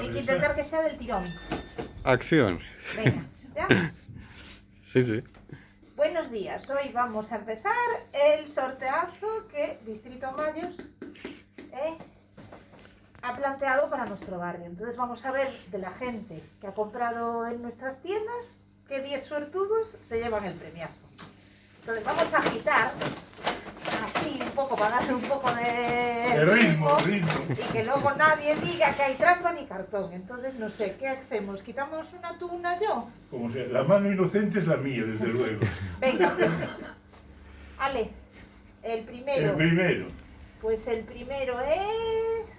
Hay que intentar que sea del tirón. Acción. Venga, ¿ya? Sí, sí. Buenos días, hoy vamos a empezar el sorteazo que Distrito Mayos ha planteado para nuestro barrio. Entonces vamos a ver de la gente que ha comprado en nuestras tiendas qué 10 suertudos se llevan el premiazo. Entonces vamos a agitar así un poco para darle un poco de ritmo. Y que luego nadie diga que hay trampa ni cartón. Entonces no sé, ¿qué hacemos? ¿Quitamos una tú, una yo? Como sea, la mano inocente es la mía, desde luego. Venga, pues. Ale, el primero. El primero. Pues el primero es...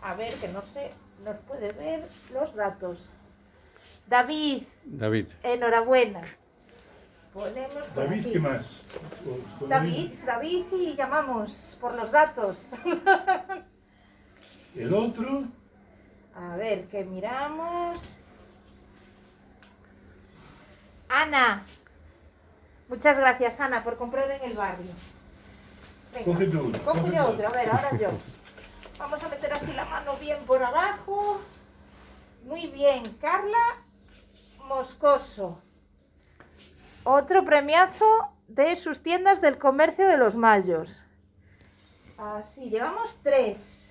A ver, que no sé, nos puede ver los datos. David, enhorabuena. Ponemos por David, aquí. ¿qué más? David y llamamos por los datos. El otro, A ver, que miramos. Ana. Muchas gracias, Ana, por comprar en el barrio. Venga, Cógete uno, Cógete cógete otro, otro. a ver, ahora yo. Vamos a meter así la mano bien por abajo. Muy bien, Carla Moscoso. Otro premiazo de sus tiendas del comercio de los Mayos. Así, llevamos 3.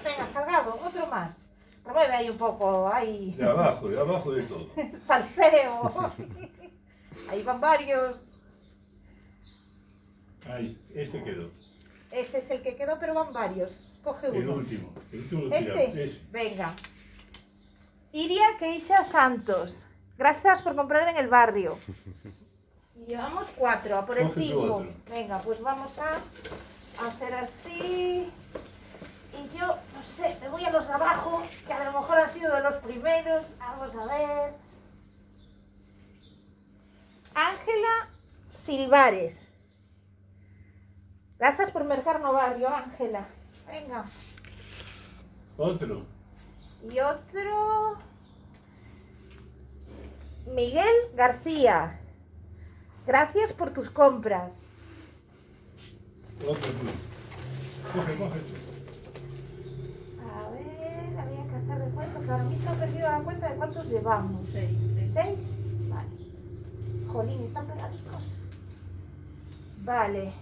Venga, Salgado, otro más. Remueve ahí un poco, ahí. de abajo de todo. Salseo. Ahí van varios. Ahí, este quedó. Ese es el que quedó, pero van varios. Coge El uno. último lo tiramos. ¿Este? Ese. Venga. Iria Keisha Santos. Gracias por comprar en el barrio. Y llevamos 4, a por el Coge tu 5. otro. Venga, pues vamos a hacer así. Y yo, no sé, me voy a los de abajo, que a lo mejor han sido de los primeros. Vamos a ver. Ángela Silvares. Gracias por mercarnos barrio, Ángela. Venga. Otro. Y otro... Miguel García. Gracias por tus compras. Otro tú. Coge. A ver, había que hacer recuento, que ahora mismo he perdido la cuenta de cuántos llevamos. 6. Vale. Jolín, están pegaditos. Vale.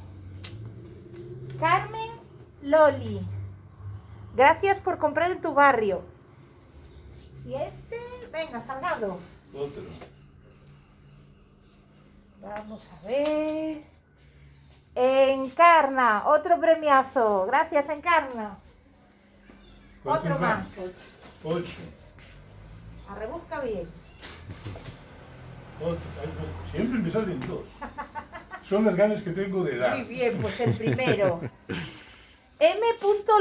Carmen Loli. Gracias por comprar en tu barrio. 7. Venga, Salgado. Otro. Vamos a ver. Encarna, otro premiazo. Gracias, Encarna. ¿Cuántos Otro van? más. 8. Arrebusca bien. Otro. Siempre me salen 2. Son las ganas que tengo de dar. Muy bien, pues el primero. M.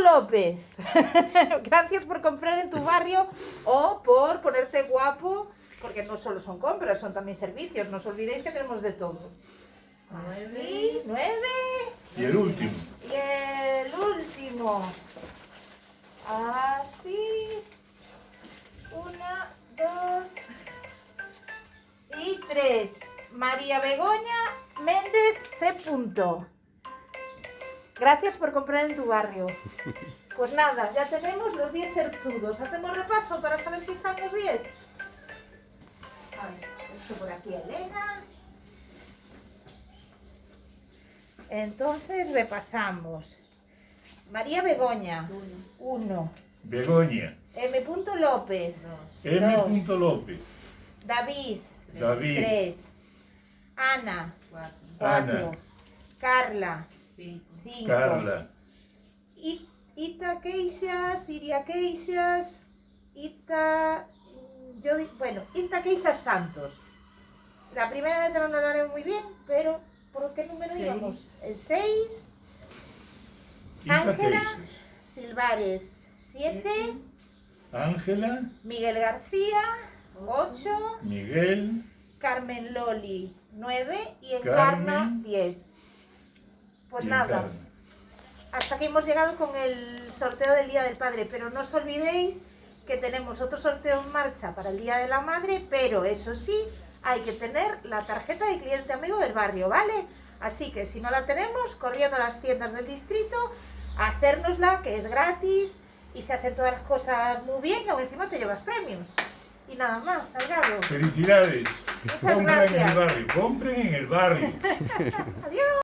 López. Gracias por comprar en tu barrio o por ponerte guapo, porque no solo son compras, son también servicios. No os olvidéis que tenemos de todo. Así, 9. Y el último. Y el último. Así. 1, 2 y 3. María Begoña Méndez C. Gracias por comprar en tu barrio. Pues nada, ya tenemos los 10 sortudos. ¿Hacemos repaso para saber si están los 10? A ver, esto por aquí, Elena. Entonces repasamos. María Begoña, 1. Begoña. M. López, M. 2. López. David, David. 3. Ana, 4. Ana. Carla, 5. Carla. Ita Queixas, Iria Queixas, Ita Queixas Santos. La primera letra no la haré muy bien, pero ¿por qué número 6. íbamos? El 6. Ita Ángela Queixas. Silvares, 7. Ángela. Miguel García, 8. Miguel. Carmen Loli, 9. Y Encarna, Carmen. 10. Pues y nada. Encarna. Hasta aquí hemos llegado con el sorteo del Día del Padre, pero no os olvidéis que tenemos otro sorteo en marcha para el Día de la Madre, pero eso sí, hay que tener la tarjeta de cliente amigo del barrio, ¿vale? Así que si no la tenemos, corriendo a las tiendas del distrito, a hacérnosla, que es gratis, y se hacen todas las cosas muy bien y aún encima te llevas premios. Y nada más, Salgado. Felicidades. Muchas Compren en el gracias. barrio, compren en el barrio. Adiós.